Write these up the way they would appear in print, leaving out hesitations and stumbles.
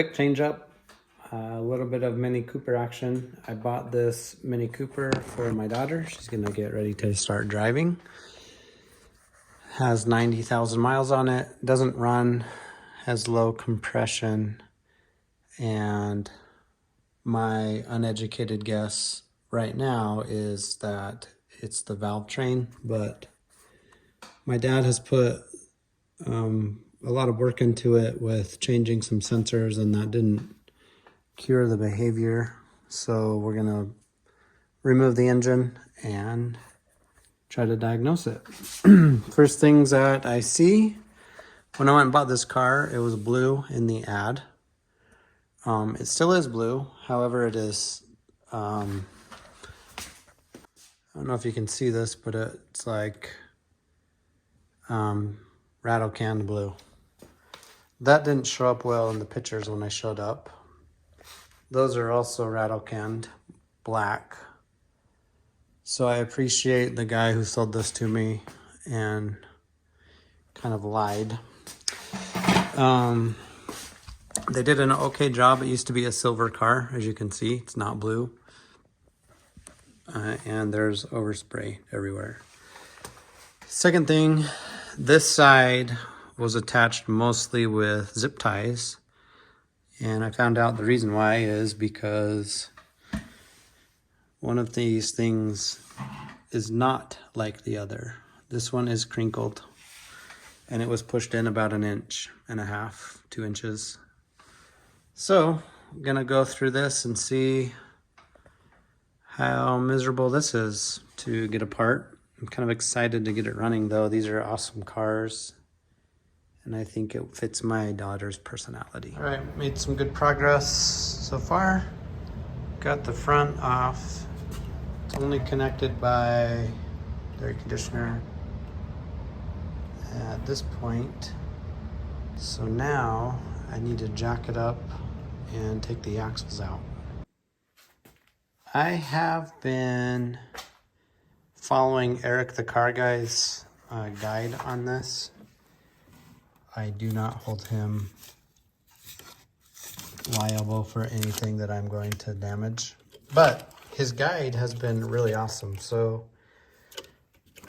quick change up, a little bit of Mini Cooper action. I bought this Mini Cooper for my daughter. She's gonna get ready to start driving. Has 90,000 miles on it, doesn't run, has low compression, and my uneducated guess right now is that it's the valve train, but my dad has put a lot of work into it with changing some sensors, and that didn't cure the behavior. So we're gonna remove the engine and try to diagnose it. First things that I see, when I went and bought this car, it was blue in the ad. It still is blue, however it is, I don't know if you can see this, but it's like rattle can blue. That didn't show up well in the pictures when I showed up. Those are also rattle canned black. So I appreciate the guy who sold this to me and kind of lied. They did an okay job. It used to be a silver car, as you can see. It's not blue. And there's overspray everywhere. Second thing, this side was attached mostly with zip ties. And I found out the reason why is because one of these things is not like the other. This one is crinkled, and it was pushed in about 1.5 inches, 2 inches. So I'm gonna go through this and see how miserable this is to get apart. I'm kind of excited to get it running though. These are awesome cars, and I think it fits my daughter's personality. All right, made some good progress so far. Got the front off. It's only connected by the air conditioner at this point. So now I need to jack it up and take the axles out. I have been following Eric the Car Guy's guide on this. I do not hold him liable for anything that I'm going to damage, but his guide has been really awesome. So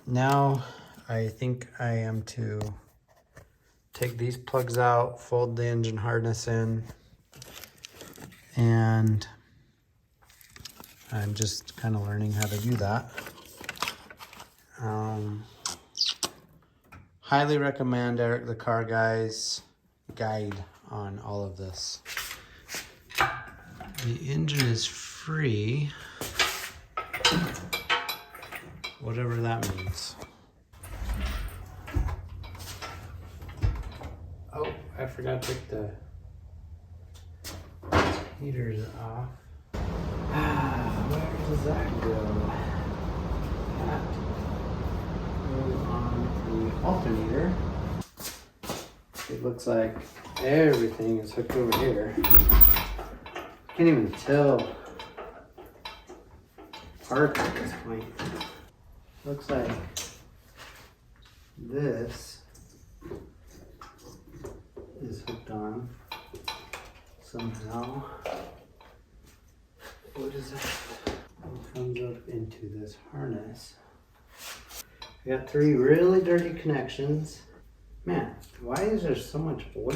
now I think I am to take these plugs out, fold the engine harness in, and I'm just kind of learning how to do that. Highly recommend Eric the Car Guy's guide on all of this. The engine is free, whatever that means. Oh, I forgot to take the heaters off. Where does that go? That goes on the alternator. It looks like everything is hooked over here. Can't even tell apart at this point. Looks like this is hooked on somehow. What is that? It comes up into this harness. I got 3 really dirty connections. Man, why is there so much oil?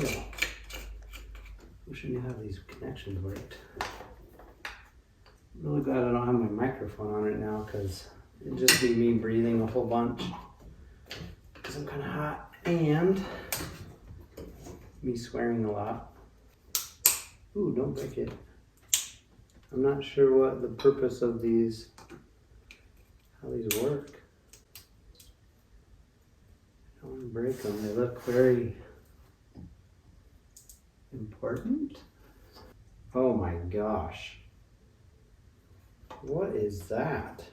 Why shouldn't you have these connections worked? I'm really glad I don't have my microphone on right now, because it'd just be me breathing a whole bunch. Because I'm kind of hot, and me swearing a lot. Ooh, don't break it. I'm not sure what the purpose of these, how these work. I don't want to break them. They look very important. Oh my gosh. What is that?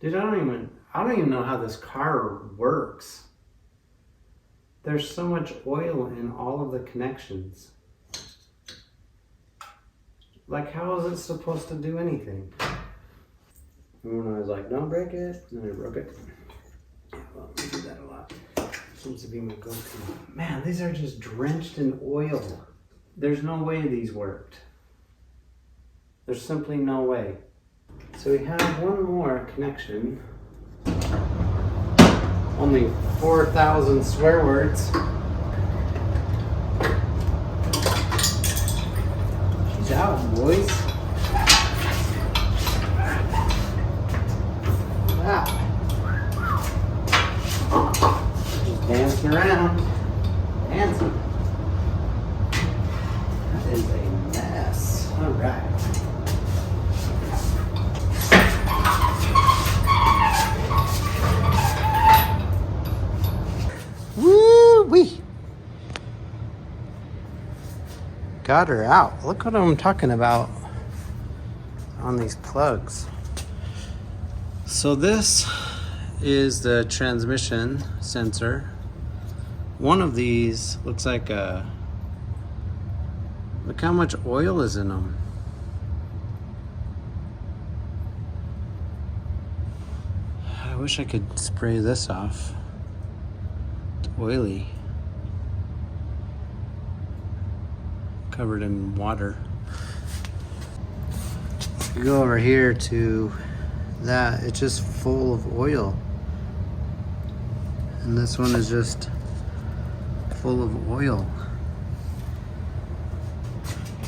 Dude, I don't even know how this car works. There's so much oil in all of the connections. Like, how is it supposed to do anything? And when I was like, don't break it, and then I broke it. Yeah, well, we do that a lot. seems to be my go-to. Man, these are just drenched in oil. There's no way these worked. There's simply no way. So we have one more connection. Only 4,000 swear words. She's out, boys. Wow. Just dancing around. Dancing. That is a mess. All right. Woo-wee. Got her out. Look what I'm talking about on these plugs. So this is the transmission sensor. One of these looks like a, look how much oil is in them. I wish I could spray this off. It's oily. Covered in water. If you go over here to that, it's just full of oil. And this one is just full of oil.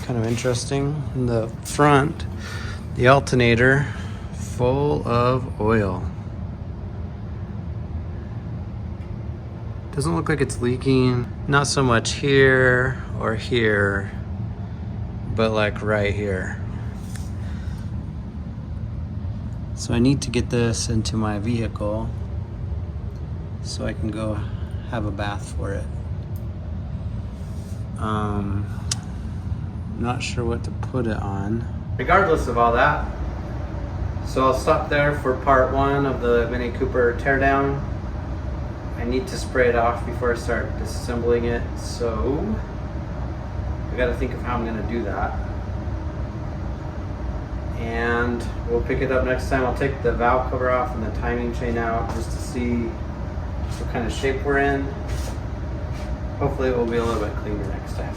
Kind of interesting. In the front, the alternator full of oil. Doesn't look like it's leaking. Not so much here or here, but like right here. So I need to get this into my vehicle so I can go have a bath for it. Not sure what to put it on. Regardless of all that, so I'll stop there for part one of the Mini Cooper teardown. I need to spray it off before I start disassembling it, so I gotta think of how I'm gonna do that. And we'll pick it up next time. I'll take the valve cover off and the timing chain out just to see what kind of shape we're in. Hopefully it will be a little bit cleaner next time.